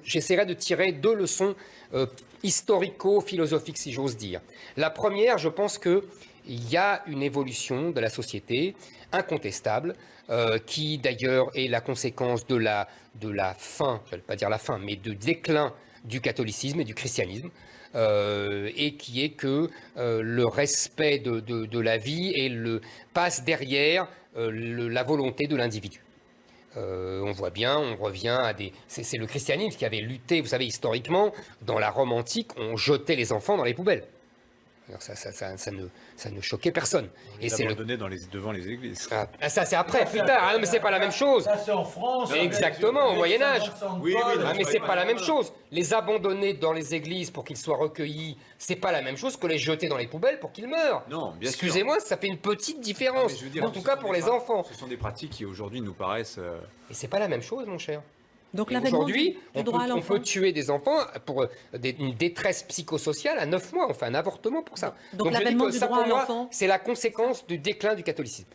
j'essaierai de tirer 2 leçons historico-philosophiques, si j'ose dire. La première, je pense qu'il y a une évolution de la société incontestable, qui d'ailleurs est la conséquence de la fin, je ne vais pas dire la fin, mais du déclin du catholicisme et du christianisme, et qui est que le respect de la vie passe derrière la volonté de l'individu. On voit bien, on revient à des... C'est le christianisme qui avait lutté, vous savez, historiquement, dans la Rome antique, on jetait les enfants dans les poubelles. Alors ça ne choquait personne. Et c'est abandonné devant les églises. Ça c'est après, plus tard. Ah, mais c'est pas la même chose. Ça c'est en France. Exactement, au Moyen Âge. Oui, mais c'est pas la même chose. Les abandonner dans les églises pour qu'ils soient recueillis, c'est pas la même chose que les jeter dans les poubelles pour qu'ils meurent. Non, bien sûr. Excusez-moi, ça fait une petite différence. En tout cas pour les enfants. Ce sont des pratiques qui aujourd'hui nous paraissent... Et c'est pas la même chose, mon cher. Donc aujourd'hui, on peut tuer des enfants pour une détresse psychosociale à 9 mois. On fait un avortement pour ça. Donc l'avènement du droit à l'enfant, c'est la conséquence du déclin du catholicisme.